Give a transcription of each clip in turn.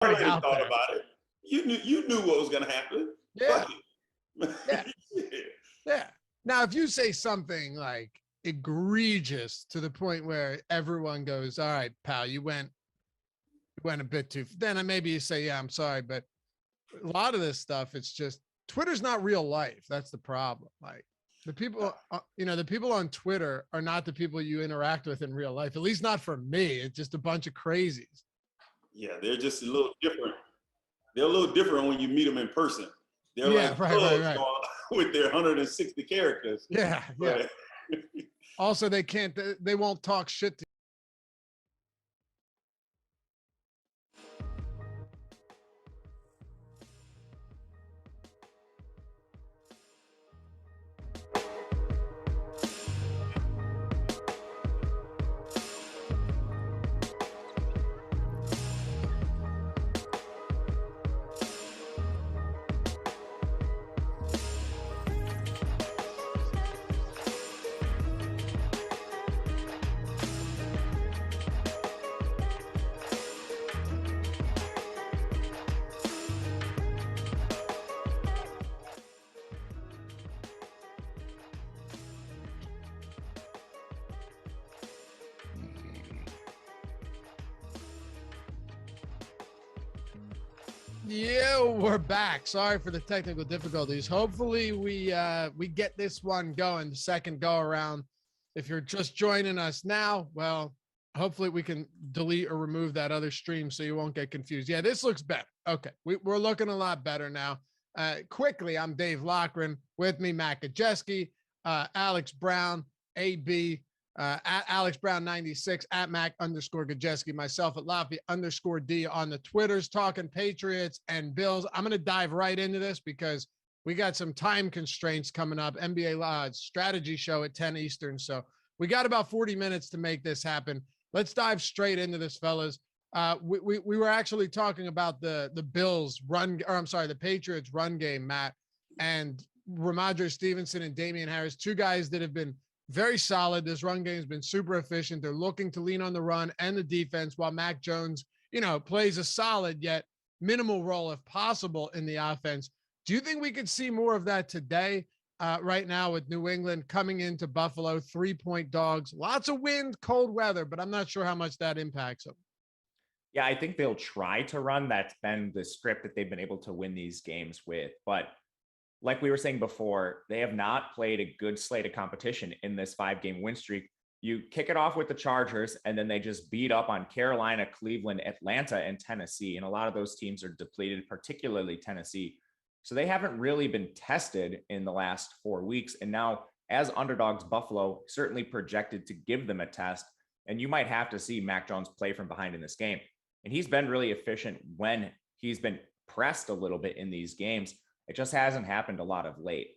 already out thought there. about it. You knew what was going to happen. Yeah. Yeah. Yeah. Now, if you say something like egregious to the point where everyone goes, all right, pal, you went a bit too, then maybe you say, yeah, I'm sorry. But a lot of this stuff, it's just Twitter's not real life. That's the problem. Like the people, the people on Twitter are not the people you interact with in real life, at least not for me. It's just a bunch of crazies. Yeah, they're just a little different. They're a little different when you meet them in person. They're like right. With their 160 characters. Yeah. Also, they won't talk shit to Yeah, we're back. Sorry for the technical difficulties. Hopefully we get this one going, the second go around. If you're just joining us now, well, hopefully we can delete or remove that other stream so you won't get confused. Yeah, this looks better. Okay, we're looking a lot better now. Quickly, I'm Dave Lochran. With me, Matt Gajeski, Alex Brown, AB, at Alex Brown 96, at Mac _Gajeski, myself at Lafayette _D on the Twitters, talking Patriots and Bills. I'm going to dive right into this because we got some time constraints coming up. NBA strategy show at 10 Eastern. So we got about 40 minutes to make this happen. Let's dive straight into this, fellas. We were actually talking about the Bills the Patriots run game, Matt, and Ramondre Stevenson and Damian Harris, two guys that have been very solid. This run game has been super efficient. They're looking to lean on the run and the defense while Mac Jones, plays a solid yet minimal role if possible in the offense. Do you think we could see more of that today? Right now with New England coming into Buffalo, 3-point dogs, lots of wind, cold weather, but I'm not sure how much that impacts them. Yeah, I think they'll try to run. That's been the script that they've been able to win these games with. But like we were saying before, they have not played a good slate of competition in this 5-game win streak. You kick it off with the Chargers, and then they just beat up on Carolina, Cleveland, Atlanta, and Tennessee. And a lot of those teams are depleted, particularly Tennessee. So they haven't really been tested in the last 4 weeks. And now, as underdogs, Buffalo certainly projected to give them a test. And you might have to see Mac Jones play from behind in this game. And he's been really efficient when he's been pressed a little bit in these games. It just hasn't happened a lot of late.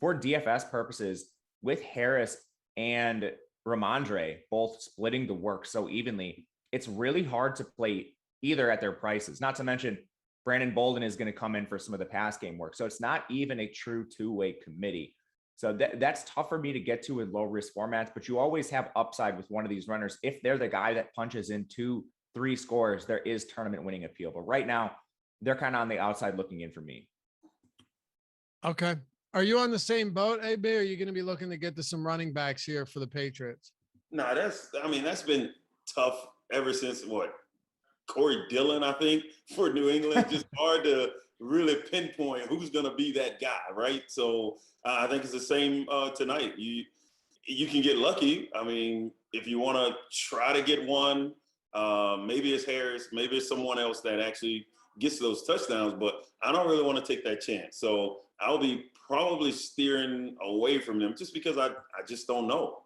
For DFS purposes, with Harris and Ramondre both splitting the work so evenly, it's really hard to play either at their prices. Not to mention, Brandon Bolden is going to come in for some of the pass game work. So it's not even a true two-way committee. So that's tough for me to get to in low-risk formats, but you always have upside with one of these runners. If they're the guy that punches in 2-3 scores, there is tournament winning appeal. But right now, they're kind of on the outside looking in for me. Okay. Are you on the same boat, AB? Or are you going to be looking to get to some running backs here for the Patriots? No, that's been tough ever since Corey Dillon, I think, for New England. Just hard to really pinpoint who's going to be that guy, right? So I think it's the same tonight. You can get lucky. I mean, if you want to try to get one, maybe it's Harris, maybe it's someone else that actually gets those touchdowns, but I don't really want to take that chance. So I'll be probably steering away from them just because I just don't know.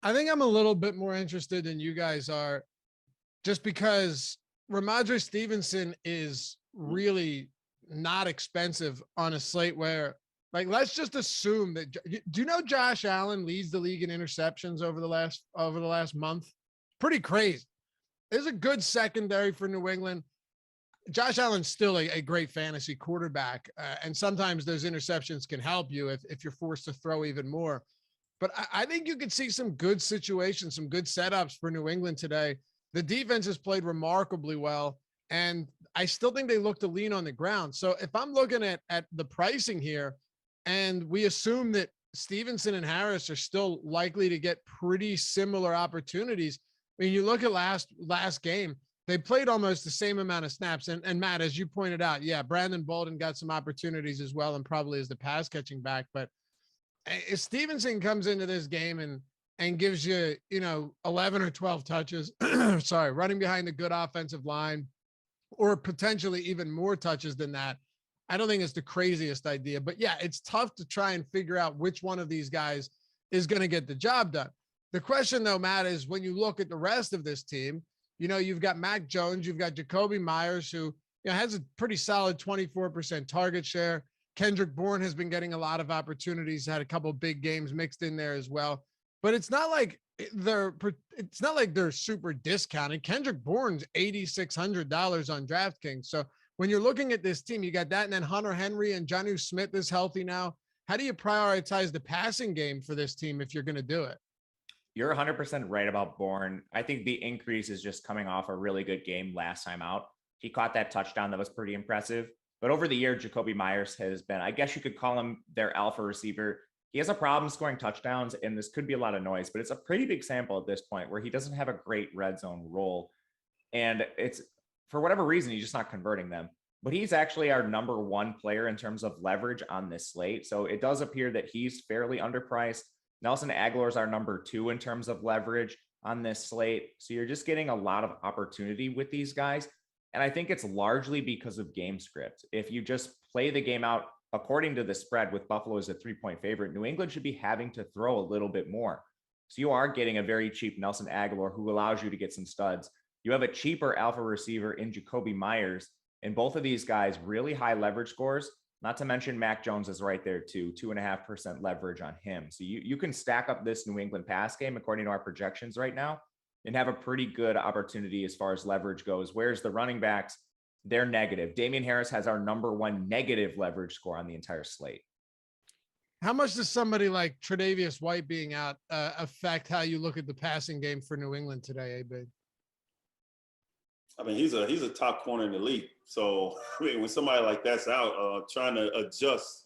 I think I'm a little bit more interested than you guys are, just because Ramondre Stevenson is really not expensive on a slate where, like, let's just assume that. Do you know Josh Allen leads the league in interceptions over the last month? Pretty crazy. There's a good secondary for New England. Josh Allen's still a great fantasy quarterback, and sometimes those interceptions can help you if you're forced to throw even more. But I think you could see some good situations, some good setups for New England today. The defense has played remarkably well, And I still think they look to lean on the ground. So if I'm looking at the pricing here, and we assume that Stevenson and Harris are still likely to get pretty similar opportunities. I mean, you look at last game, they played almost the same amount of snaps. And Matt, as you pointed out, yeah, Brandon Bolden got some opportunities as well, and probably is the pass catching back. But if Stevenson comes into this game and gives you, 11 or 12 touches, sorry, running behind a good offensive line, or potentially even more touches than that, I don't think it's the craziest idea. But yeah, it's tough to try and figure out which one of these guys is going to get the job done. The question, though, Matt, is when you look at the rest of this team, you've got Mac Jones, you've got Jacoby Myers, who has a pretty solid 24% target share. Kendrick Bourne has been getting a lot of opportunities, had a couple of big games mixed in there as well. But it's not like they're super discounted. Kendrick Bourne's $8,600 on DraftKings. So when you're looking at this team, you got that, and then Hunter Henry and Jonnu Smith is healthy now. How do you prioritize the passing game for this team if you're going to do it? You're 100% right about Bourne. I think the increase is just coming off a really good game last time out. He caught that touchdown that was pretty impressive. But over the year, Jacoby Myers has been, I guess you could call him their alpha receiver. He has a problem scoring touchdowns, and this could be a lot of noise, but it's a pretty big sample at this point where he doesn't have a great red zone role. And it's, for whatever reason, he's just not converting them. But he's actually our number one player in terms of leverage on this slate. So it does appear that he's fairly underpriced. Nelson Aguilar is our number two in terms of leverage on this slate. So you're just getting a lot of opportunity with these guys. And I think it's largely because of game script. If you just play the game out according to the spread with Buffalo as a 3-point favorite, New England should be having to throw a little bit more. So you are getting a very cheap Nelson Aguilar who allows you to get some studs. You have a cheaper alpha receiver in Jacoby Myers, and both of these guys really high leverage scores. Not to mention Mac Jones is right there too, 2.5% leverage on him. So you can stack up this New England pass game according to our projections right now and have a pretty good opportunity as far as leverage goes. Whereas the running backs, they're negative. Damian Harris has our number one negative leverage score on the entire slate. How much does somebody like Tre'Davious White being out affect how you look at the passing game for New England today, AB? I mean, he's a top corner in the league. So, I mean, when somebody like that's out, trying to adjust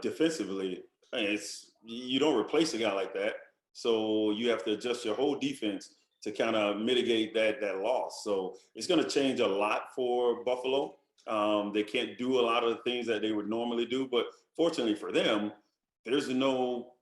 defensively, I mean, you don't replace a guy like that. So you have to adjust your whole defense to kind of mitigate that loss. So it's going to change a lot for Buffalo. They can't do a lot of the things that they would normally do. But fortunately for them, there's no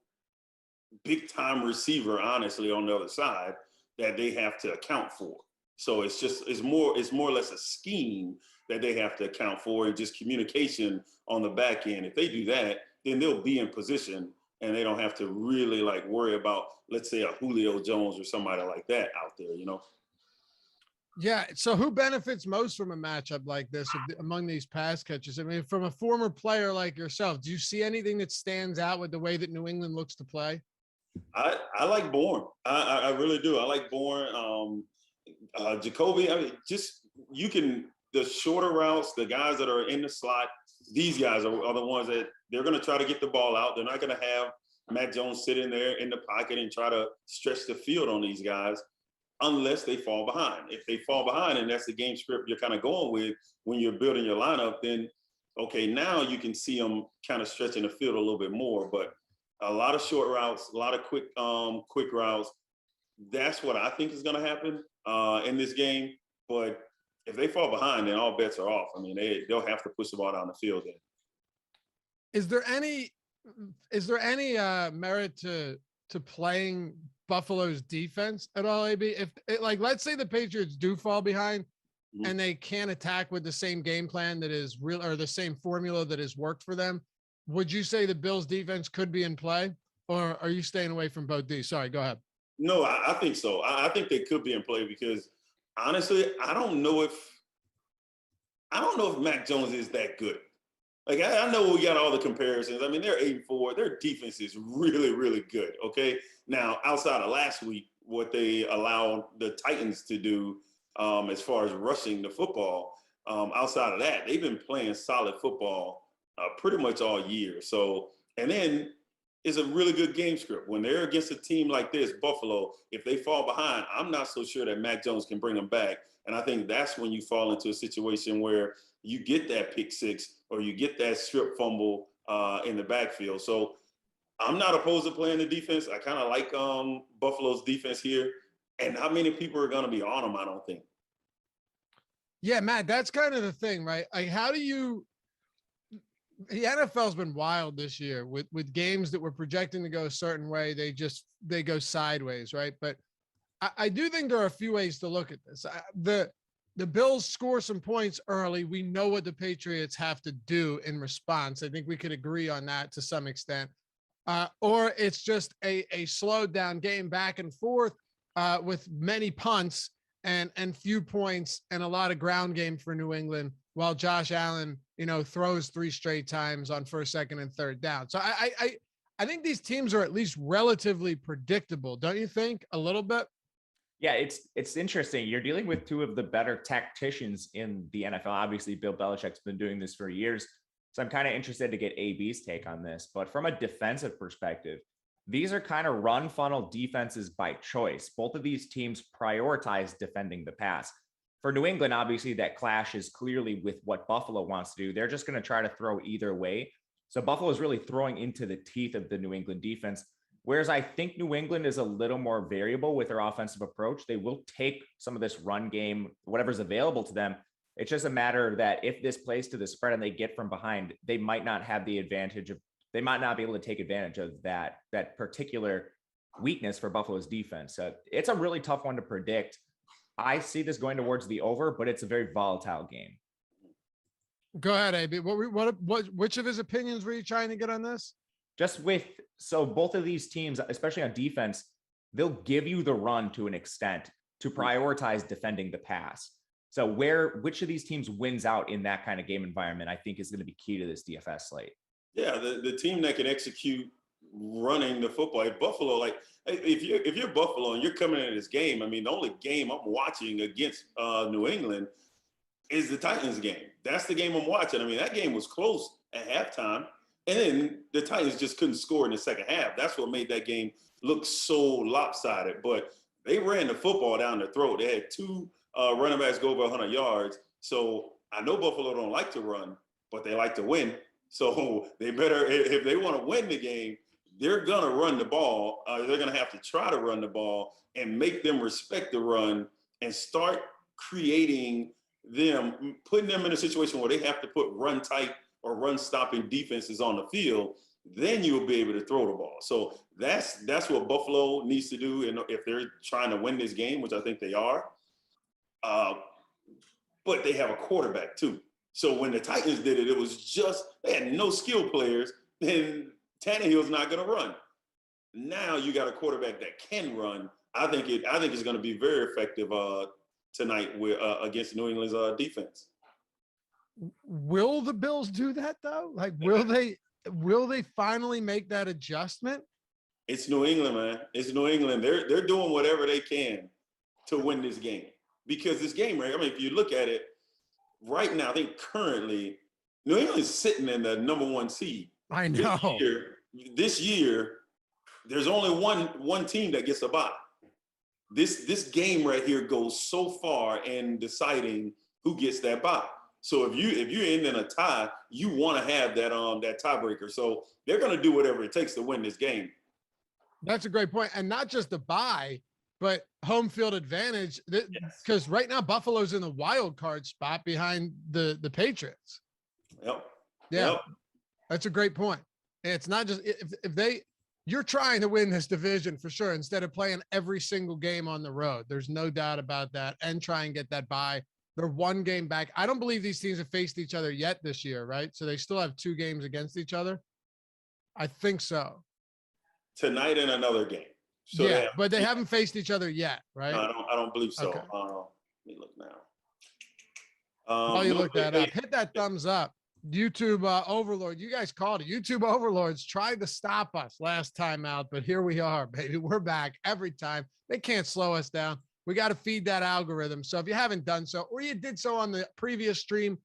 big-time receiver, honestly, on the other side that they have to account for. So it's more or less a scheme that they have to account for, and just communication on the back end. If they do that, then they'll be in position and they don't have to really like worry about, let's say, a Julio Jones or somebody like that out there, Yeah. So who benefits most from a matchup like this among these pass catchers? I mean, from a former player like yourself, do you see anything that stands out with the way that New England looks to play? I like Bourne. I really do. I like Bourne. Jacoby, I mean, the shorter routes, the guys that are in the slot, these guys are the ones that they're going to try to get the ball out. They're not going to have Matt Jones sitting there in the pocket and try to stretch the field on these guys unless they fall behind. If they fall behind, and that's the game script you're kind of going with when you're building your lineup, then, okay, now you can see them kind of stretching the field a little bit more. But a lot of short routes, a lot of quick routes. That's what I think is going to happen in this game. But if they fall behind, then all bets are off. I mean, they'll have to push the ball down the field then. Is there any merit to playing Buffalo's defense at all, AB? If let's say the Patriots do fall behind and they can't attack with the same game plan that is real, or the same formula that has worked for them, would you say the Bills defense could be in play, or are you staying away from both these? Sorry, go ahead. No, I think so. I think they could be in play because honestly, I don't know if Mac Jones is that good. Like, I know we got all the comparisons. I mean, they're 8-4. Their defense is really, really good. Okay. Now, outside of last week, what they allowed the Titans to do as far as rushing the football, outside of that, they've been playing solid football pretty much all year. So, and then is a really good game script. When they're against a team like this, Buffalo, if they fall behind, I'm not so sure that Mac Jones can bring them back. And I think that's when you fall into a situation where you get that pick six or you get that strip fumble in the backfield. So I'm not opposed to playing the defense. I kind of like Buffalo's defense here. And not many people are going to be on them, I don't think. Yeah, Matt, that's kind of the thing, right? Like, how do you – the NFL's been wild this year with games that were projecting to go a certain way. They go sideways, right? But I do think there are a few ways to look at this. The Bills score some points early. We know what the Patriots have to do in response. I think we could agree on that to some extent. Or it's just a slowed down game back and forth with many punts and few points and a lot of ground game for New England while Josh Allen, throws 3 straight times on first, second, and third down. So I think these teams are at least relatively predictable. Don't you think a little bit? Yeah, it's interesting. You're dealing with 2 of the better tacticians in the NFL. Obviously, Bill Belichick's been doing this for years. So I'm kind of interested to get AB's take on this. But from a defensive perspective, these are kind of run funnel defenses by choice. Both of these teams prioritize defending the pass. For New England, obviously, that clashes clearly with what Buffalo wants to do. They're just going to try to throw either way. So Buffalo is really throwing into the teeth of the New England defense. Whereas I think New England is a little more variable with their offensive approach. They will take some of this run game, whatever's available to them. It's just a matter that if this plays to the spread and they get from behind, they might not have the advantage of, they might not be able to take advantage of that particular weakness for Buffalo's defense. So it's a really tough one to predict. I see this going towards the over, but it's a very volatile game. Go ahead, AB. Which of his opinions were you trying to get on this? So both of these teams, especially on defense, they'll give you the run to an extent to prioritize defending the pass. So which of these teams wins out in that kind of game environment, I think is going to be key to this DFS slate. Yeah, the team that can execute running the football. If Buffalo, like if you're Buffalo and you're coming into this game, I mean, the only game I'm watching against New England is the Titans game. That's the game I'm watching. I mean, that game was close at halftime. And then the Titans just couldn't score in the second half. That's what made that game look so lopsided. But they ran the football down their throat. They had 2 running backs go over 100 yards. So I know Buffalo don't like to run, but they like to win. So they better, if they want to win the game, they're going to run the ball. They're going to have to try to run the ball and make them respect the run and start creating them, putting them in a situation where they have to put run tight or run stopping defenses on the field. Then you'll be able to throw the ball. So that's what Buffalo needs to do. And if they're trying to win this game, which I think they are, but they have a quarterback too. So when the Titans did it, it was just, they had no skill players, and Tannehill's not going to run. Now you got a quarterback that can run. I think it's going to be very effective tonight with against New England's defense. Will the Bills do that though? Like, will they finally make that adjustment? It's New England, man. It's New England. They're doing whatever they can to win this game, because this game, right? I mean, if you look at it right now, I think currently New England's sitting in the number 1 seed. I know. This year, there's only one team that gets a bye. This game right here goes so far in deciding who gets that bye. So if you're in a tie, you want to have that tiebreaker. So they're going to do whatever it takes to win this game. That's a great point. And not just the bye, but home field advantage. Because right now Buffalo's in the wild card spot behind the Patriots. Yep. Yeah. Yep. That's a great point. It's not just you're trying to win this division for sure, instead of playing every single game on the road. There's no doubt about that. And try and get that bye. They're 1 game back. I don't believe these teams have faced each other yet this year, right? So they still have 2 games against each other. I think so. Tonight and another game. So yeah, but they haven't faced each other yet, right? No, I don't believe so. Okay. Let me look now. While you look that up, hit that thumbs up. YouTube Overlord, you guys called it. YouTube Overlords tried to stop us last time out, but here we are, baby. We're back every time. They can't slow us down. We got to feed that algorithm. So if you haven't done so, or you did so on the previous stream,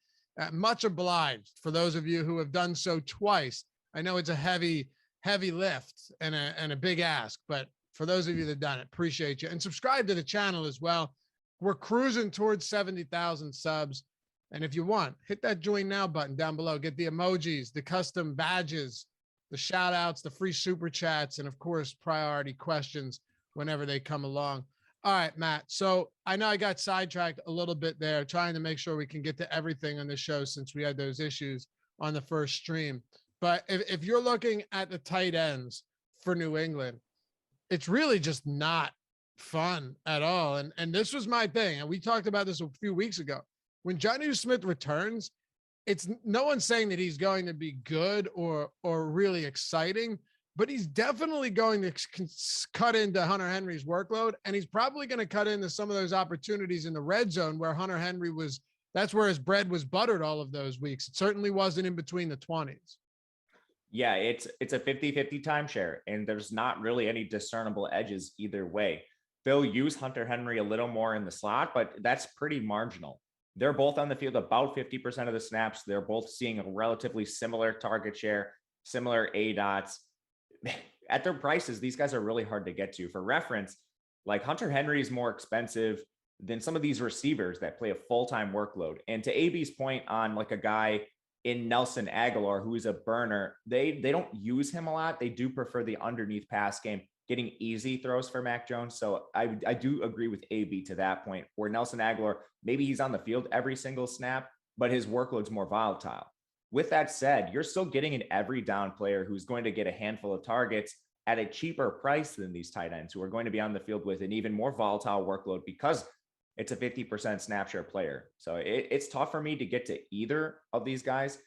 much obliged for those of you who have done so twice. I know it's a heavy heavy lift and a big ask, but for those of you that done it, appreciate you. And subscribe to the channel as well. We're cruising towards 70,000 subs. And if you want, hit that join now button down below. Get the emojis, the custom badges, the shout outs, the free super chats, and of course, priority questions whenever they come along. All right, Matt. So I know I got sidetracked a little bit there, trying to make sure we can get to everything on the show since we had those issues on the first stream. But if you're looking at the tight ends for New England, it's really just not fun at all. And this was my thing. And we talked about this a few weeks ago. When Jonnu Smith returns, it's no one's saying that he's going to be good or really exciting, but he's definitely going to cut into Hunter Henry's workload. And he's probably going to cut into some of those opportunities in the red zone where Hunter Henry that's where his bread was buttered all of those weeks. It certainly wasn't in between the 20s. Yeah, it's a 50-50 timeshare, and there's not really any discernible edges either way. They'll use Hunter Henry a little more in the slot, but that's pretty marginal. They're both on the field about 50% of the snaps. They're both seeing a relatively similar target share, similar ADOTs. At their prices, these guys are really hard to get to. For reference, like Hunter Henry is more expensive than some of these receivers that play a full-time workload. And to AB's point on like a guy in Nelson Aguilar, who is a burner, they don't use him a lot. They do prefer the underneath pass game, getting easy throws for Mac Jones. So I do agree with AB to that point, where Nelson Aguilar, maybe he's on the field every single snap, but his workload's more volatile. With that said, you're still getting an every down player who's going to get a handful of targets at a cheaper price than these tight ends who are going to be on the field with an even more volatile workload because it's a 50% snap share player. So it's tough for me to get to either of these guys.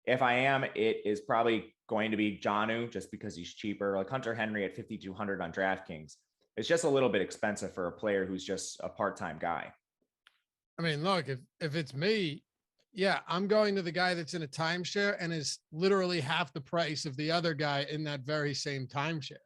If I am, it is probably going to be Jonnu just because he's cheaper. Like Hunter Henry at 5,200 on DraftKings. It's just a little bit expensive for a player who's just a part-time guy. I mean, look, if it's me, yeah, I'm going to the guy that's in a timeshare and is literally half the price of the other guy in that very same timeshare.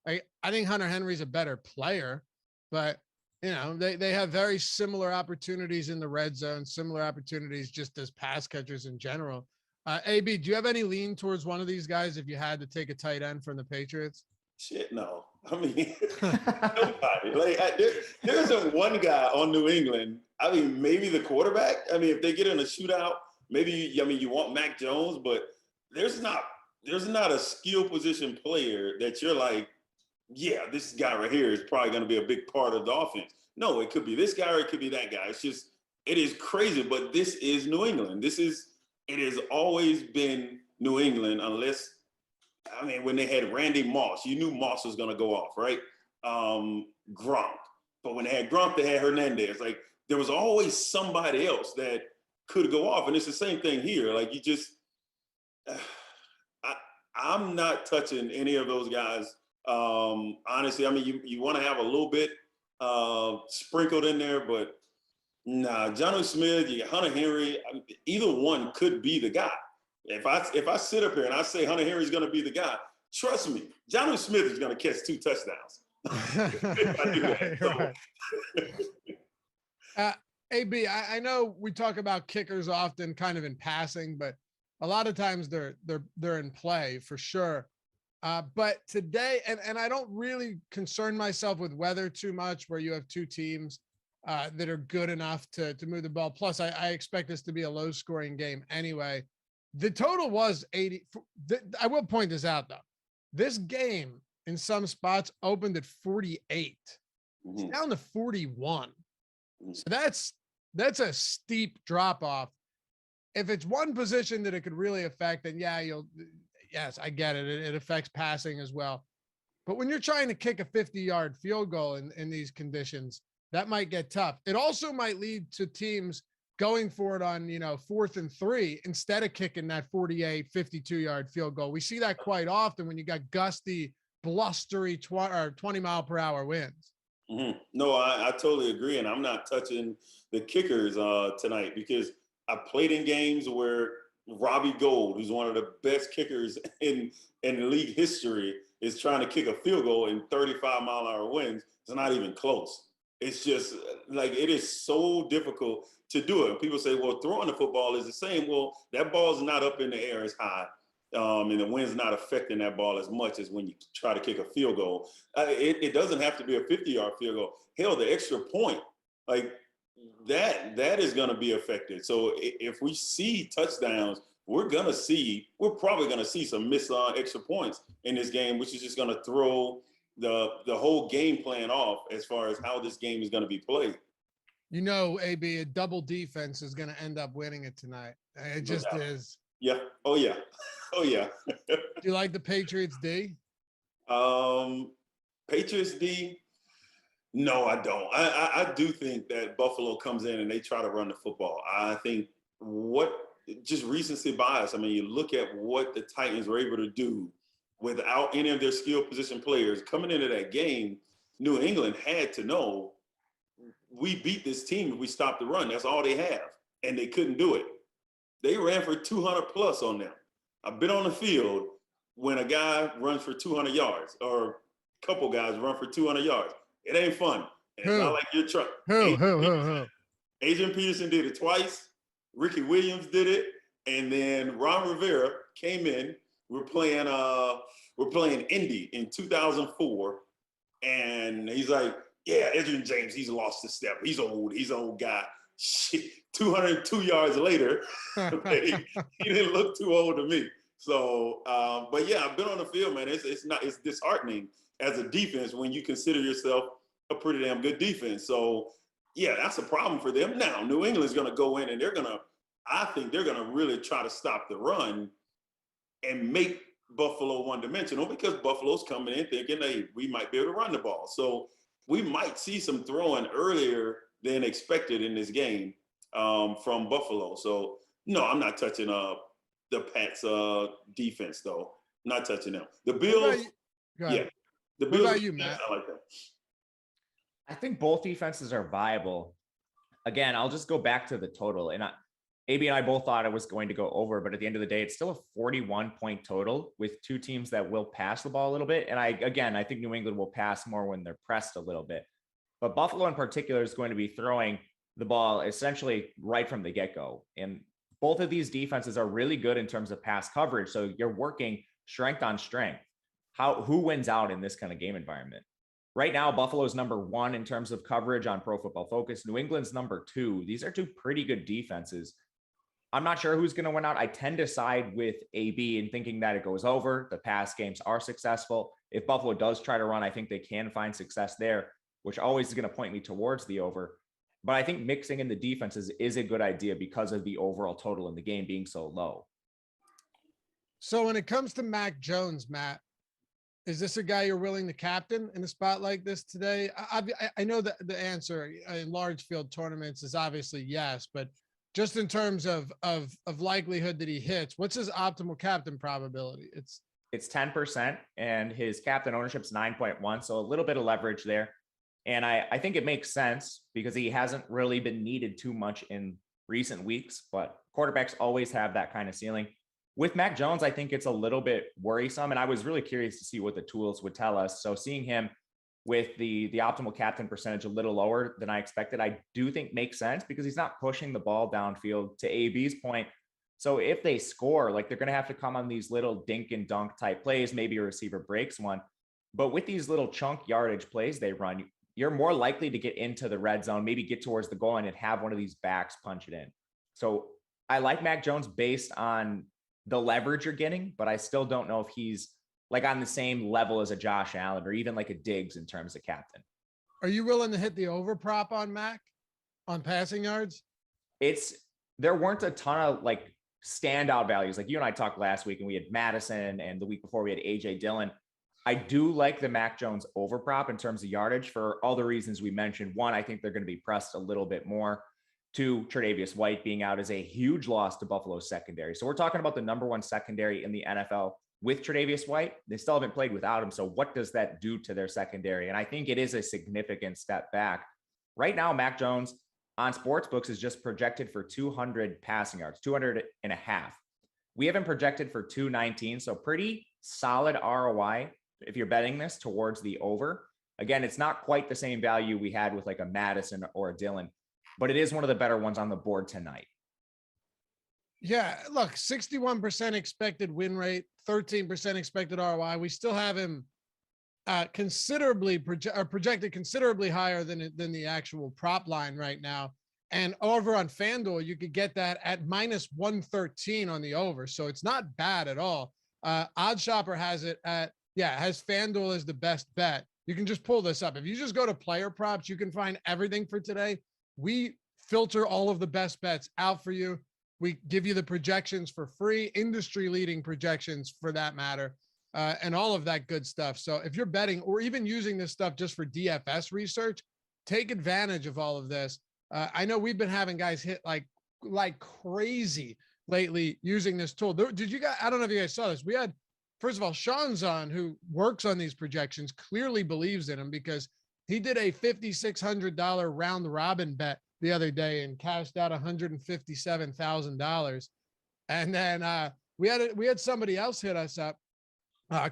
I think Hunter Henry's a better player, but you know, they have very similar opportunities in the red zone, similar opportunities just as pass catchers in general. AB, do you have any lean towards one of these guys if you had to take a tight end from the Patriots? Shit, no. I mean, nobody. Like, there isn't one guy on New England. I mean, maybe the quarterback. I mean, if they get in a shootout, maybe you want Mac Jones, but there's not a skill position player that you're like, yeah, this guy right here is probably going to be a big part of the offense. No, it could be this guy or it could be that guy. It's just, it is crazy, but this is New England. It has always been New England unless, I mean, when they had Randy Moss, you knew Moss was going to go off, right? Gronk. But when they had Gronk, they had Hernandez. Like, there was always somebody else that could go off. And it's the same thing here. Like, you just, I'm not touching any of those guys. Honestly, I mean, you want to have a little bit sprinkled in there, but nah, Jonnu Smith, you got Hunter Henry, either one could be the guy. If I sit up here and I say Hunter Henry's going to be the guy, trust me, Jonnu Smith is going to catch 2 touchdowns. If I do that. Right. AB, I know we talk about kickers often kind of in passing, but a lot of times they're in play for sure. But today, and I don't really concern myself with weather too much, where you have two teams that are good enough to move the ball. Plus, I expect this to be a low-scoring game anyway. The total was 80. I will point this out, though. This game, in some spots, opened at 48. It's down to 41. So that's a steep drop-off. If it's one position that it could really affect, then yeah, yes, I get it. It affects passing as well. But when you're trying to kick a 50-yard field goal in these conditions, that might get tough. It also might lead to teams going for it on, 4th and 3 instead of kicking that 48, 52-yard field goal. We see that quite often when you got gusty, blustery 20-mile-per-hour winds. Mm-hmm. No, I totally agree. And I'm not touching the kickers tonight because I played in games where Robbie Gould, who's one of the best kickers in league history, is trying to kick a field goal in 35-mile-an-hour winds. It's not even close. It's just like, it is so difficult to do it. People say, well, throwing the football is the same. Well, that ball is not up in the air as high And the wind's not affecting that ball as much as when you try to kick a field goal. It doesn't have to be a 50-yard field goal. Hell, the extra point, like that is going to be affected. So if we see touchdowns, we're probably going to see some missed extra points in this game, which is just going to throw the whole game plan off as far as how this game is going to be played. You know, AB, a double defense is going to end up winning it tonight. It just is. Yeah. Oh, yeah. Oh, yeah. Do you like the Patriots D? Patriots D? No, I don't. I do think that Buffalo comes in and they try to run the football. I think just recency bias. I mean, you look at what the Titans were able to do without any of their skill position players coming into that game. New England had to know we beat this team if we stop the run. That's all they have. And they couldn't do it. They ran for 200 plus on them. I've been on the field when a guy runs for 200 yards or a couple guys run for 200 yards. It ain't fun. It's not like you're trying. Who? Adrian Peterson did it twice. Ricky Williams did it. And then Ron Rivera came in. We're playing Indy in 2004. And he's like, yeah, Adrian James, he's lost his step. He's old. He's an old guy. Shit, 202 yards later, he didn't look too old to me. So, but yeah, I've been on the field, man. It's disheartening as a defense when you consider yourself a pretty damn good defense. So, yeah, that's a problem for them. Now, New England's going to go in and I think they're going to really try to stop the run and make Buffalo one-dimensional because Buffalo's coming in thinking, hey, we might be able to run the ball. So we might see some throwing earlier than expected in this game from Buffalo. So, no, I'm not touching the Pats defense, though. I'm not touching them. The Bills, yeah. The Bills, what about you, Matt? I like that. I think both defenses are viable. Again, I'll just go back to the total. And AB and I both thought it was going to go over, but at the end of the day, it's still a 41-point total with two teams that will pass the ball a little bit. And I think New England will pass more when they're pressed a little bit. But Buffalo in particular is going to be throwing the ball essentially right from the get-go. And both of these defenses are really good in terms of pass coverage. So you're working strength on strength. Who wins out in this kind of game environment? Right now, Buffalo's number 1 in terms of coverage on Pro Football Focus. New England's number 2. These are two pretty good defenses. I'm not sure who's going to win out. I tend to side with AB in thinking that it goes over. The pass games are successful. If Buffalo does try to run, I think they can find success there, which always is going to point me towards the over. But I think mixing in the defenses is a good idea because of the overall total in the game being so low. So when it comes to Mac Jones, Matt, is this a guy you're willing to captain in a spot like this today? I know that the answer in large field tournaments is obviously yes, but just in terms of likelihood that he hits, what's his optimal captain probability? It's 10%, and his captain ownership's 9.1, so a little bit of leverage there. And I think it makes sense because he hasn't really been needed too much in recent weeks, but quarterbacks always have that kind of ceiling. With Mac Jones, I think it's a little bit worrisome, and I was really curious to see what the tools would tell us. So seeing him with the optimal captain percentage a little lower than I expected, I do think makes sense because he's not pushing the ball downfield, to AB's point. So if they score, like, they're going to have to come on these little dink and dunk type plays, maybe a receiver breaks one. But with these little chunk yardage plays they run, you're more likely to get into the red zone, maybe get towards the goal line and have one of these backs punch it in. So I like Mac Jones based on the leverage you're getting, but I still don't know if he's like on the same level as a Josh Allen or even like a Diggs in terms of captain. Are you willing to hit the over prop on Mac on passing yards? There weren't a ton of like standout values. Like you and I talked last week and we had Madison, and the week before we had AJ Dillon. I do like the Mac Jones over prop in terms of yardage for all the reasons we mentioned. One, I think they're going to be pressed a little bit more. 2, Tre'Davious White being out is a huge loss to Buffalo's secondary. So we're talking about the number 1 secondary in the NFL with Tre'Davious White. They still haven't played without him. So what does that do to their secondary? And I think it is a significant step back. Right now, Mac Jones on sportsbooks is just projected for 200 passing yards, 200.5. We haven't projected for 219. So pretty solid ROI if you're betting this towards the over. Again, it's not quite the same value we had with like a Madison or a Dillon, but it is one of the better ones on the board tonight. Yeah, look, 61% expected win rate, 13% expected ROI. We still have him projected considerably higher than the actual prop line right now. And over on FanDuel, you could get that at minus 113 on the over. So it's not bad at all. OddsShopper has it has FanDuel as the best bet. You can just pull this up. If you just go to player props, you can find everything for today. We filter all of the best bets out for you. We give you the projections for free, industry leading projections for that matter, and all of that good stuff. So if you're betting or even using this stuff just for DFS research, take advantage of all of this. I know we've been having guys hit like crazy lately using this tool. Did you guys, I don't know if you guys saw this. We had, first of all, Sean's on, who works on these projections, clearly believes in them because he did a $5,600 round robin bet the other day and cashed out $157,000. And then we had somebody else hit us up,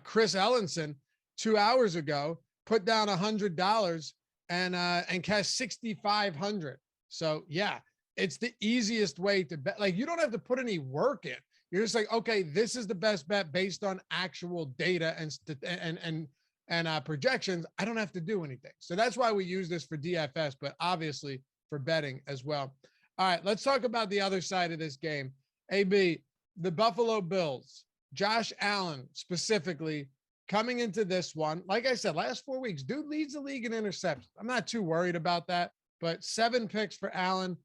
Chris Ellenson, 2 hours ago, put down $100 and cashed 6,500. So yeah, it's the easiest way to bet. Like, you don't have to put any work in. You're just like, okay, this is the best bet based on actual data and projections. I don't have to do anything. So that's why we use this for DFS, but obviously for betting as well. All right, let's talk about the other side of this game. AB, the Buffalo Bills, Josh Allen specifically coming into this one. Like I said, last 4 weeks, dude leads the league in interceptions. I'm not too worried about that, but 7 picks for Allen.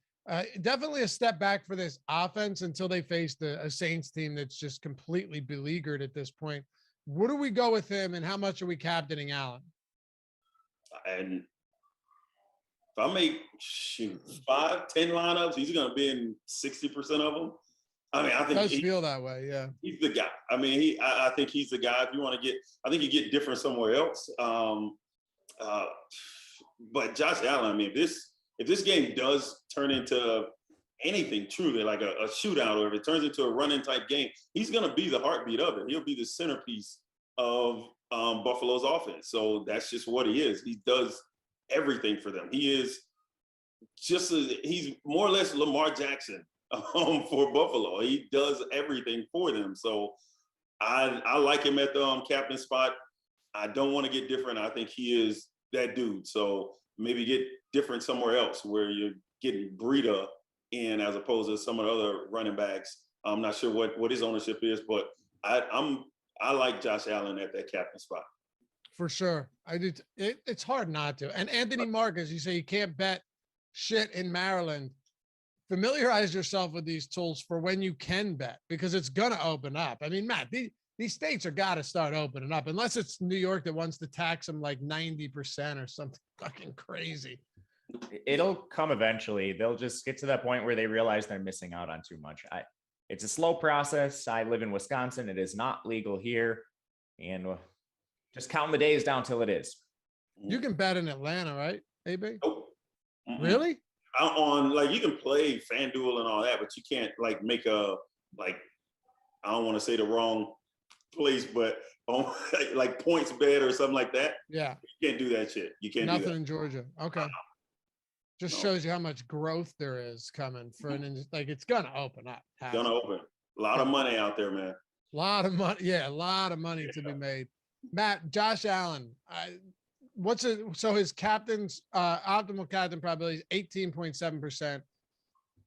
Definitely a step back for this offense until they face a Saints team that's just completely beleaguered at this point. Where do we go with him, and how much are we captaining Allen? And if I make 5, 10 lineups, he's going to be in 60% of them. I mean, I think it does feel that way. Yeah, he's the guy. I mean, I think he's the guy. If you want to get, I think you get different somewhere else. But Josh Allen, I mean, if this game does turn into anything truly like a shootout, or if it turns into a running type game, he's going to be the heartbeat of it. He'll be the centerpiece of Buffalo's offense. So that's just what he is. He does everything for them. He is he's more or less Lamar Jackson for Buffalo. He does everything for them. So I like him at the captain spot. I don't want to get different. I think he is that dude. So maybe get different somewhere else where you're getting Breida in as opposed to some of the other running backs. I'm not sure what his ownership is, but I like Josh Allen at that captain spot. For sure. I do. It's hard not to. And Anthony Marcus, you say you can't bet shit in Maryland. Familiarize yourself with these tools for when you can bet, because it's going to open up. I mean, Matt, these states are got to start opening up, unless it's New York that wants to tax them like 90% or something fucking crazy. It'll come eventually. They'll just get to that point where they realize they're missing out on too much. It's a slow process. I live in Wisconsin. It is not legal here. And just counting the days down till it is. You can bet in Atlanta, right, AB? Nope. Really? On you can play FanDuel and all that, but you can't make I don't want to say the wrong place, but like points bet or something like that. Yeah. You can't do that shit. You can't Nothing do that. in Georgia. Okay. Just shows you how much growth there is coming for it's gonna open up. It's gonna open. A lot of money out there, man. A lot of money. Yeah, a lot of money to be made. Matt, Josh Allen, so his captain's optimal captain probability is 18.7%.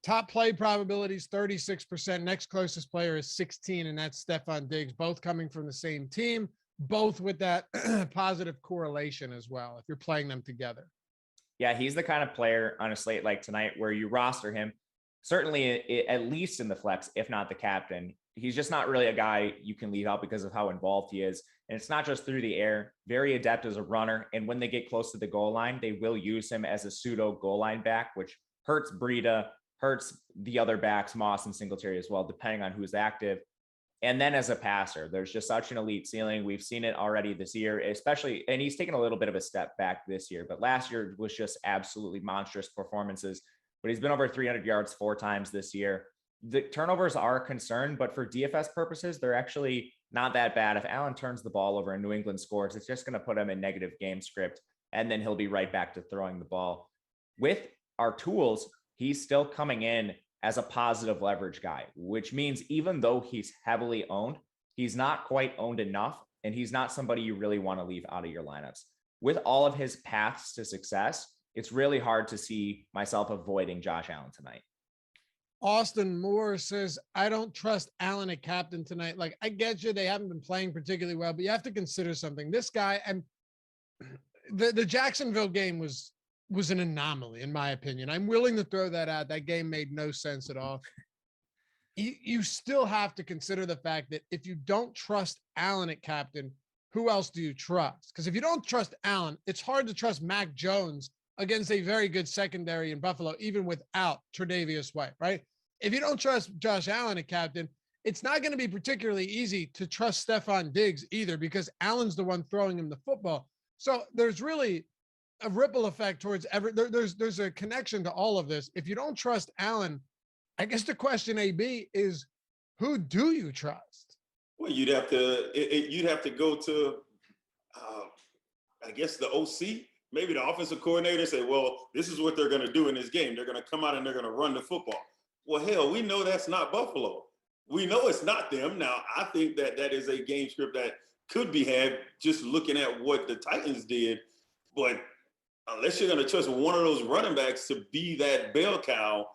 Top play probabilities 36%. Next closest player is 16, and that's Stephon Diggs, both coming from the same team, both with that positive correlation as well, if you're playing them together. Yeah, he's the kind of player on a slate like tonight where you roster him, certainly at least in the flex, if not the captain. He's just not really a guy you can leave out because of how involved he is. And it's not just through the air, very adept as a runner. And when they get close to the goal line, they will use him as a pseudo goal line back, which hurts Breida, hurts the other backs, Moss and Singletary as well, depending on who's active. And then as a passer, there's just such an elite ceiling. We've seen it already this year, especially, and he's taken a little bit of a step back this year, but last year was just absolutely monstrous performances. But he's been over 300 yards 4 times this year. The turnovers are a concern, but for DFS purposes, they're actually not that bad. If Allen turns the ball over and New England scores, it's just going to put him in negative game script, and then he'll be right back to throwing the ball. With our tools, he's still coming in as a positive leverage guy, which means even though he's heavily owned, he's not quite owned enough, and he's not somebody you really want to leave out of your lineups. With all of his paths to success, it's really hard to see myself avoiding Josh Allen tonight. Austin Moore says, I don't trust Allen at captain tonight. Like, I get you, they haven't been playing particularly well, but you have to consider something. This guy, and the Jacksonville game was an anomaly, in my opinion. I'm willing to throw that out. That game made no sense at all. You still have to consider the fact that if you don't trust Allen at captain, who else do you trust? Because if you don't trust Allen, it's hard to trust Mac Jones against a very good secondary in Buffalo, even without Tre'Davious White, right? If you don't trust Josh Allen at captain, it's not going to be particularly easy to trust Stephon Diggs either, because Allen's the one throwing him the football. So there's really a ripple effect towards there's a connection to all of this. If you don't trust Allen, I guess the question, AB, is who do you trust? Well, you'd have to go to, I guess, the OC, maybe the offensive coordinator, say, well, this is what they're going to do in this game. They're going to come out and they're going to run the football. Well, hell, we know that's not Buffalo. We know it's not them. Now, I think that is a game script that could be had just looking at what the Titans did. But unless you're going to trust one of those running backs to be that bell cow,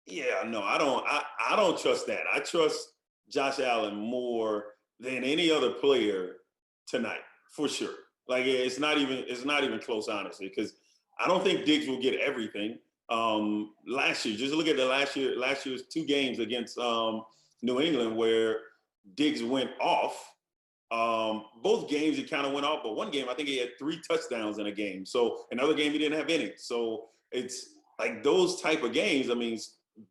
yeah, no, I don't trust that. I trust Josh Allen more than any other player tonight, for sure. Like, it's not even close, honestly, because I don't think Diggs will get everything. Last year, just look at the last year's 2 games against New England where Diggs went off. Both games he kind of went off, but one game I think he had 3 touchdowns in a game. So another game he didn't have any. So it's like those type of games. I mean,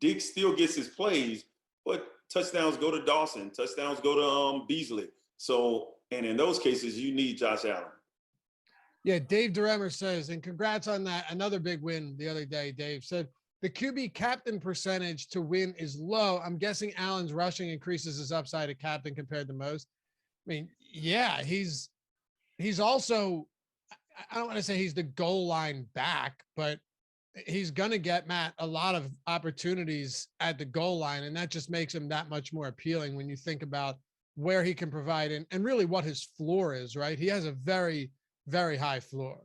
Diggs still gets his plays, but touchdowns go to Dawson, touchdowns go to Beasley. So, and in those cases, you need Josh Allen. Yeah, Dave DeRemer says, and congrats on that. Another big win the other day, Dave said, the QB captain percentage to win is low. I'm guessing Allen's rushing increases his upside at captain compared to most. I mean, yeah, he's also, I don't want to say he's the goal line back, but he's going to get, Matt, a lot of opportunities at the goal line, and that just makes him that much more appealing when you think about where he can provide and really what his floor is, right? He has a very, very high floor.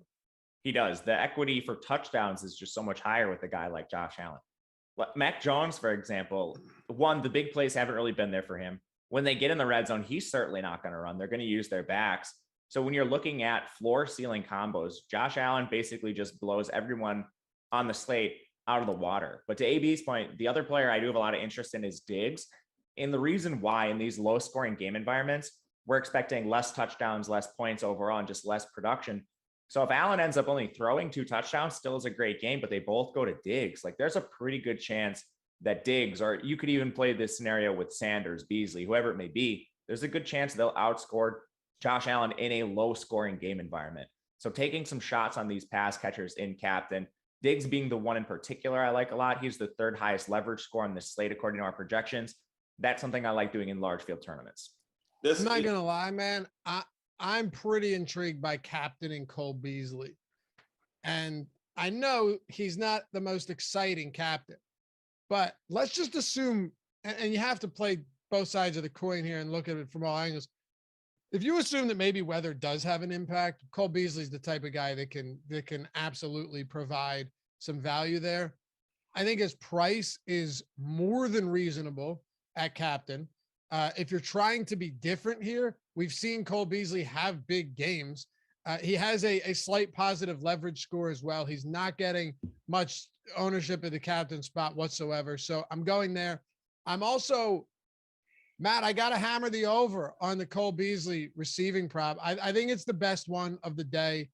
He does. The equity for touchdowns is just so much higher with a guy like Josh Allen. Mac Jones, for example, the big plays haven't really been there for him. When they get in the red zone, he's certainly not going to run. They're going to use their backs. So when you're looking at floor ceiling combos, Josh Allen basically just blows everyone on the slate out of the water. But to AB's point, the other player I do have a lot of interest in is Diggs. And the reason why in these low scoring game environments, we're expecting less touchdowns, less points overall, and just less production. So if Allen ends up only throwing 2 touchdowns, still is a great game, but they both go to Diggs. Like, there's a pretty good chance that Diggs, or you could even play this scenario with Sanders, Beasley, whoever it may be, there's a good chance they'll outscore Josh Allen in a low scoring game environment. So taking some shots on these pass catchers in captain, Diggs being the one in particular I like a lot. He's the 3rd highest leverage score on this slate according to our projections. That's something I like doing in large field tournaments. I'm not going to lie, man. I'm pretty intrigued by captaining Cole Beasley. And I know he's not the most exciting captain, but let's just assume, and you have to play both sides of the coin here and look at it from all angles. If you assume that maybe weather does have an impact, Cole Beasley's the type of guy that can absolutely provide some value there. I think his price is more than reasonable at captain. If you're trying to be different here, we've seen Cole Beasley have big games. He has a slight positive leverage score as well. He's not getting much ownership of the captain spot whatsoever. So I'm going there. I'm also, Matt, I got to hammer the over on the Cole Beasley receiving prop. I think it's the best one of the day.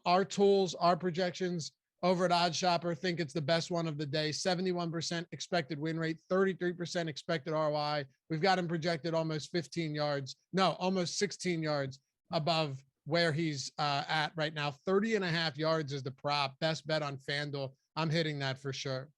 Our tools, our projections over at OddsShopper think it's the best one of the day. 71% expected win rate, 33% expected ROI. We've got him projected almost 16 yards above where he's at right now. 30.5 yards is the prop. Best bet on FanDuel. I'm hitting that for sure.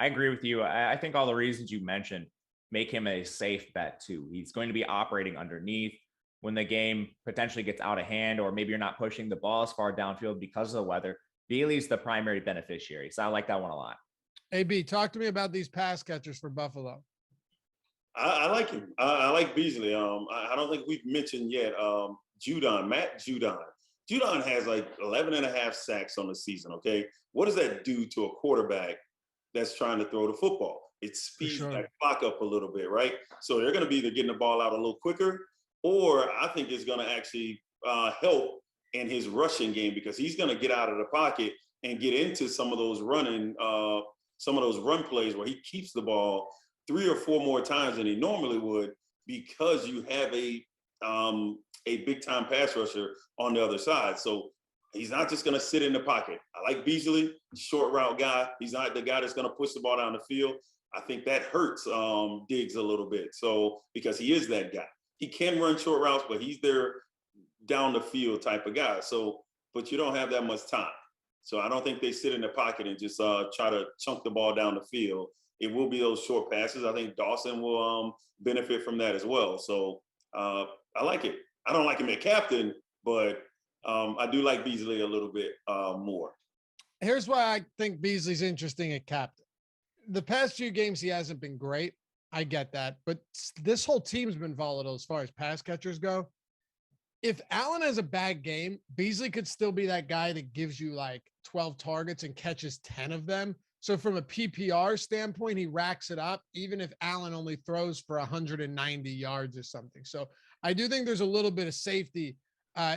I agree with you. I think all the reasons you mentioned make him a safe bet too. He's going to be operating underneath when the game potentially gets out of hand, or maybe you're not pushing the ball as far downfield because of the weather. Beasley's the primary beneficiary. So I like that one a lot. AB, talk to me about these pass catchers for Buffalo. I like him. I like Beasley. I don't think we've mentioned yet Matt Judon. Judon has like 11 and a half sacks on the season, okay? What does that do to a quarterback that's trying to throw the football? It speeds that clock up a little bit, right? So they're going to be either getting the ball out a little quicker, or I think it's going to actually help in his rushing game because he's going to get out of the pocket and get into some of those run plays where he keeps the ball 3 or 4 more times than he normally would because you have a big time pass rusher on the other side. So he's not just going to sit in the pocket. I like Beasley, short route guy. He's not the guy that's going to push the ball down the field. I think that hurts Diggs a little bit. So because he is that guy, he can run short routes, but he's their down the field type of guy. So, but you don't have that much time. So I don't think they sit in the pocket and just try to chunk the ball down the field. It will be those short passes. I think Dawson will benefit from that as well. So I like it. I don't like him at captain, but I do like Beasley a little bit more. Here's why I think Beasley's interesting at captain. The past few games, he hasn't been great. I get that. But this whole team's been volatile as far as pass catchers go. If Allen has a bad game, Beasley could still be that guy that gives you like 12 targets and catches 10 of them. So from a PPR standpoint, he racks it up, even if Allen only throws for 190 yards or something. So I do think there's a little bit of safety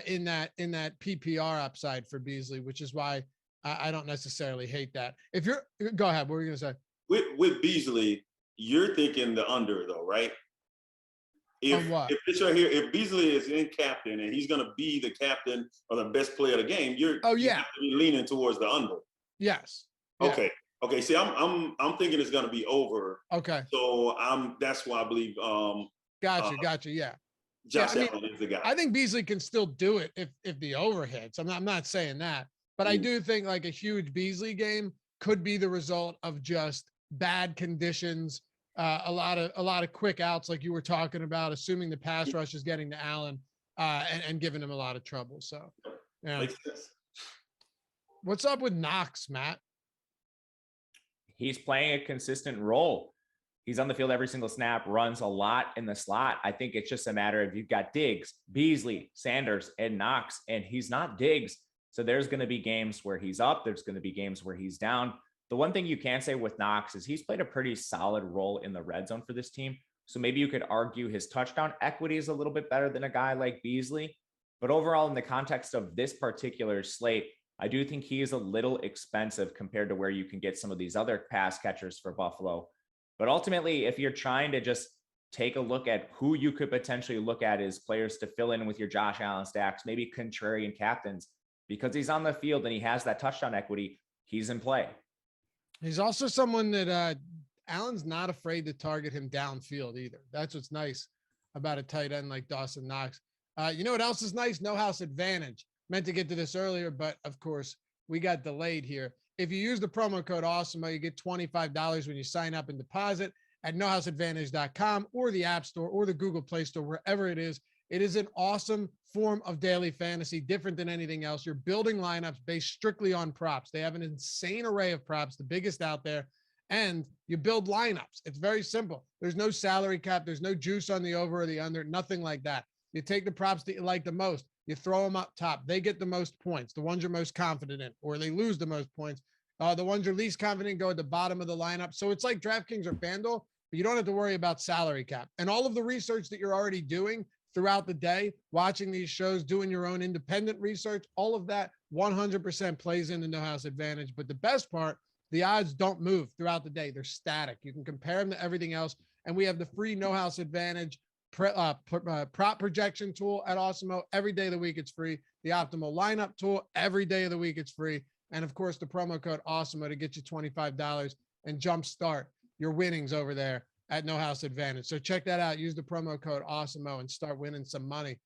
in that PPR upside for Beasley, which is why I don't necessarily hate that. If you're go ahead, what were you going to say? With Beasley, you're thinking the under though, right? If it's right here, if Beasley is in captain and he's going to be the captain or the best player of the game, you have to be leaning towards the under. Yes. Okay. Yeah. Okay. See, I'm thinking it's going to be over. Okay. So that's why I believe. Gotcha. Yeah. Josh Allen is the guy. I think Beasley can still do it if the over hits. I'm not saying that, but I do think like a huge Beasley game could be the result of just bad conditions. A lot of quick outs like you were talking about, assuming the pass rush is getting to Allen and giving him a lot of trouble. So, yeah. What's up with Knox, Matt? He's playing a consistent role. He's on the field every single snap, runs a lot in the slot. I think it's just a matter of you've got Diggs, Beasley, Sanders, and Knox, and he's not Diggs. So there's going to be games where he's up. There's going to be games where he's down. The one thing you can say with Knox is he's played a pretty solid role in the red zone for this team. So maybe you could argue his touchdown equity is a little bit better than a guy like Beasley. But overall, in the context of this particular slate, I do think he is a little expensive compared to where you can get some of these other pass catchers for Buffalo. But ultimately, if you're trying to just take a look at who you could potentially look at as players to fill in with your Josh Allen stacks, maybe contrarian captains, because he's on the field and he has that touchdown equity, he's in play. He's also someone that Allen's not afraid to target him downfield either. That's what's nice about a tight end like Dawson Knox. You know what else is nice? No house advantage. Meant to get to this earlier, but of course we got delayed here. If you use the promo code Awesemo, you get $25 when you sign up and deposit at nohouseadvantage.com or the App Store or the Google Play Store, wherever it is. It is an awesome form of daily fantasy, different than anything else. You're building lineups based strictly on props. They have an insane array of props, the biggest out there, and you build lineups. It's very simple. There's no salary cap. There's no juice on the over or the under, nothing like that. You take the props that you like the most. You throw them up top. They get the most points, the ones you're most confident in, or they lose the most points. The ones you're least confident in go at the bottom of the lineup. So it's like DraftKings or FanDuel, but you don't have to worry about salary cap. And all of the research that you're already doing throughout the day, watching these shows, doing your own independent research, all of that 100% plays into No House Advantage. But the best part, the odds don't move throughout the day. They're static. You can compare them to everything else. And we have the free No House Advantage prop projection tool at Awesemo. Every day of the week, it's free. The optimal lineup tool, every day of the week, it's free. And of course, the promo code Awesemo to get you $25 and jumpstart your winnings over there at No House Advantage. So check that out. Use the promo code Awesemo and start winning some money.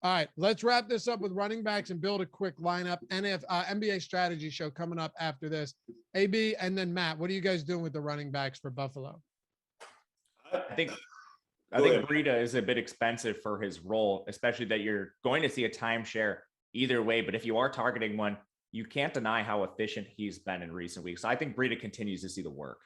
All right, let's wrap this up with running backs and build a quick lineup. NBA strategy show coming up after this. AB and then Matt, what are you guys doing with the running backs for Buffalo? I think Breida is a bit expensive for his role, especially that you're going to see a timeshare either way. But if you are targeting one, you can't deny how efficient he's been in recent weeks. I think Breida continues to see the work.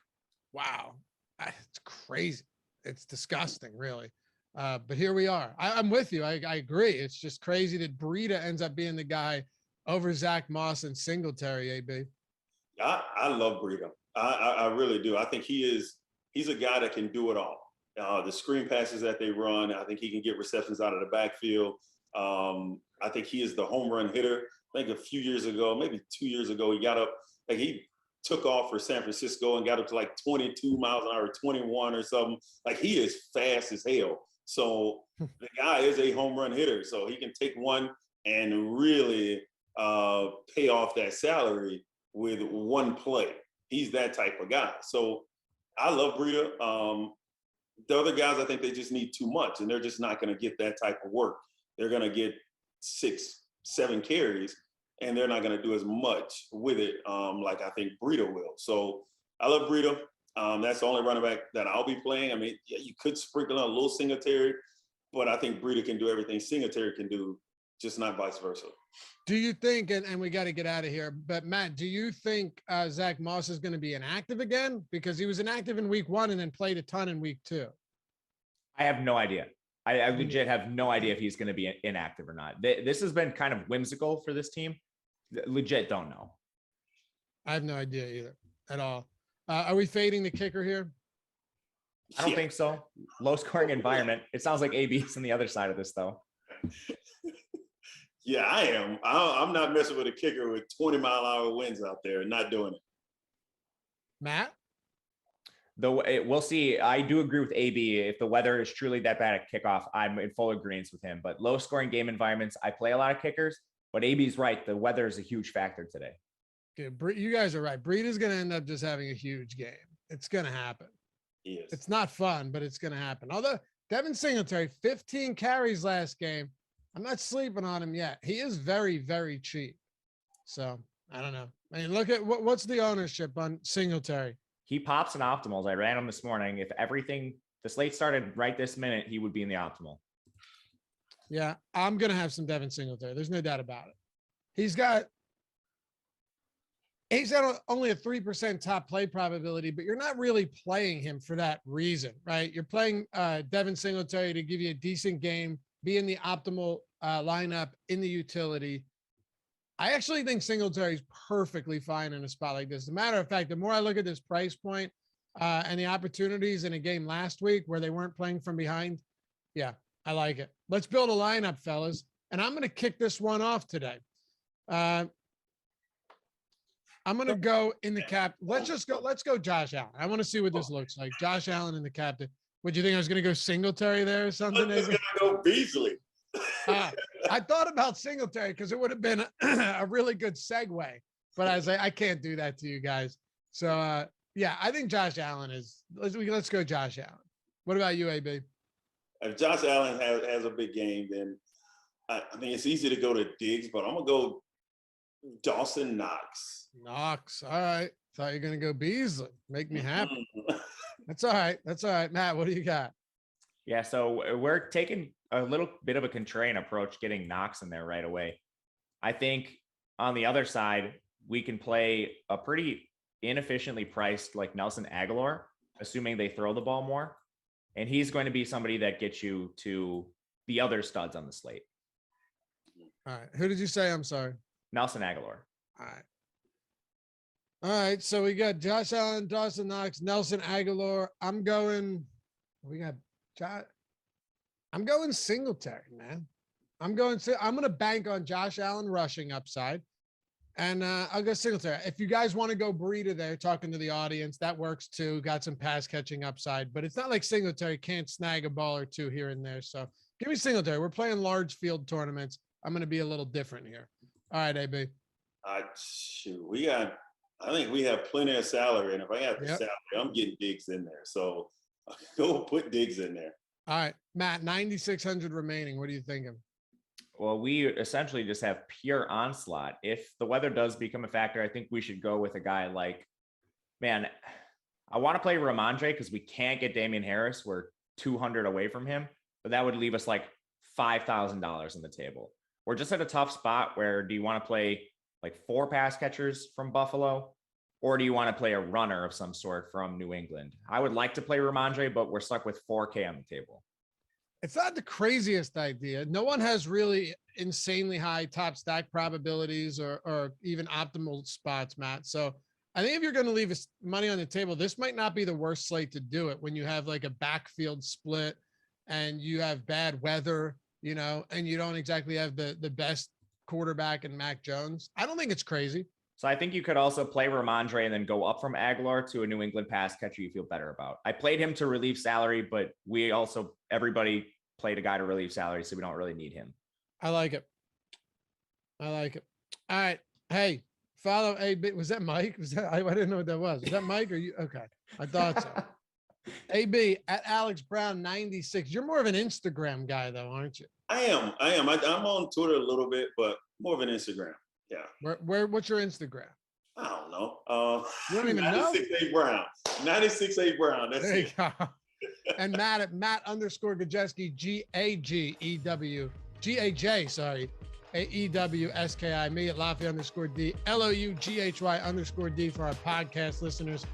Wow. It's crazy. It's disgusting, really. But here we are. I'm with you. I agree. It's just crazy that Breida ends up being the guy over Zach Moss and Singletary, AB. I love Breida. I really do. I think he's a guy that can do it all. The screen passes that they run, I think he can get receptions out of the backfield. I think he is the home run hitter. I think a few years ago, maybe 2 years ago, he got up, like he took off for San Francisco and got up to like 22 miles an hour, 21 or something. Like he is fast as hell. So the guy is a home run hitter. So he can take one and really pay off that salary with one play. He's that type of guy. So I love Breida. The other guys, I think they just need too much, and they're just not going to get that type of work. They're going to get 6, 7 carries, and they're not going to do as much with it like I think Breida will. So I love Breida. That's the only running back that I'll be playing. I mean, yeah, you could sprinkle on a little Singletary, but I think Breida can do everything Singletary can do, just not vice versa. Do you think, and we got to get out of here, but Matt, do you think Zach Moss is going to be inactive again? Because he was inactive in week 1 and then played a ton in week 2. I have no idea. I legit have no idea if he's going to be inactive or not. This has been kind of whimsical for this team. Legit don't know. I have no idea either at all. Are we fading the kicker here? I don't think so. Low scoring environment. It sounds like AB's on the other side of this though. Yeah, I am. I'm not messing with a kicker with 20-mile-an-hour winds out there and not doing it. Matt? Though we'll see. I do agree with AB. If the weather is truly that bad at kickoff, I'm in full agreement with him. But low scoring game environments, I play a lot of kickers, but AB's right. The weather is a huge factor today. Okay, you guys are right. Breida's going to end up just having a huge game. It's going to happen. Yes. It's not fun, but it's going to happen. Although Devin Singletary, 15 carries last game. I'm not sleeping on him yet. He is very, very cheap. So I don't know. I mean, look at what's the ownership on Singletary? He pops in optimals. I ran him this morning. If the slate started right this minute, he would be in the optimal. Yeah, I'm going to have some Devin Singletary. There's no doubt about it. He's got only a 3% top play probability, but you're not really playing him for that reason, right? You're playing Devin Singletary to give you a decent game, be in the optimal lineup in the utility. I actually think Singletary is perfectly fine in a spot like this. As a matter of fact, the more I look at this price point and the opportunities in a game last week where they weren't playing from behind, yeah, I like it. Let's build a lineup, fellas. And I'm going to kick this one off today. I'm going to go in the cap. Let's go Josh Allen. I want to see what this looks like. Josh Allen in the captain. Would you think I was going to go Singletary there or something? I was going to go Beasley. I thought about Singletary because it would have been a really good segue, but I was like, I can't do that to you guys. So yeah, I think Josh Allen is. Let's go Josh Allen. What about you, AB? If Josh Allen has a big game, then I mean it's easy to go to Diggs, but I'm gonna go Dawson Knox. Knox. All right. Thought you were gonna go Beasley. Make me happy. That's all right. That's all right. Matt, what do you got? Yeah, so we're taking a little bit of a contrarian approach, getting Knox in there right away. I think on the other side, we can play a pretty inefficiently priced like Nelson Aguilar, assuming they throw the ball more. And he's going to be somebody that gets you to the other studs on the slate. All right. Who did you say? I'm sorry. Nelson Aguilar. All right. All right. So we got Josh Allen, Dawson Knox, Nelson Aguilar. I'm going Singletary, man. I'm going to bank on Josh Allen rushing upside. And I'll go Singletary. If you guys want to go Breida there, talking to the audience, that works too. Got some pass catching upside, but it's not like Singletary can't snag a ball or two here and there. So give me Singletary. We're playing large field tournaments. I'm going to be a little different here. All right, AB. Shoot, I think we have plenty of salary, and if I have the salary, I'm getting Diggs in there. So go put Diggs in there. All right, Matt, 9,600 remaining. What are you thinking? Well, we essentially just have pure onslaught. If the weather does become a factor, I think we should go with a guy like, man, I want to play Ramondre because we can't get Damian Harris. We're 200 away from him, but that would leave us like $5,000 on the table. We're just at a tough spot where do you want to play like 4 pass catchers from Buffalo? Or do you want to play a runner of some sort from New England? I would like to play Ramondre, but we're stuck with 4K on the table. It's not the craziest idea. No one has really insanely high top stack probabilities or even optimal spots, Matt. So I think if you're going to leave money on the table, this might not be the worst slate to do it when you have like a backfield split and you have bad weather, you know, and you don't exactly have the best quarterback in Mac Jones. I don't think it's crazy. So I think you could also play Ramondre and then go up from Aguilar to a New England pass catcher you feel better about. I played him to relieve salary, but everybody played a guy to relieve salary, so we don't really need him. I like it. All right. Hey, follow AB. Was that Mike? I didn't know what that was. Was that Mike or you? Okay. I thought so. AB at Alex Brown 96. You're more of an Instagram guy though, aren't you? I am. I'm on Twitter a little bit, but more of an Instagram. Yeah. What's your Instagram? I don't know. You don't even know? 96A Brown. 96A Brown. That's there you it. go. And Matt at Matt_Gajeski, GAJ, sorry. AEWSKI, me at Lafayette_D, LOUGHY_D for our podcast listeners.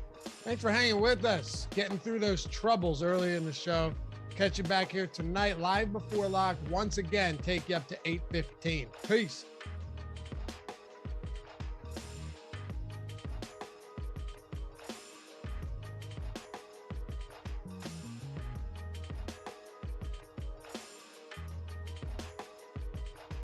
Thanks for hanging with us, getting through those troubles early in the show. Catch you back here tonight, live before lock. Once again, take you up to 8:15. Peace.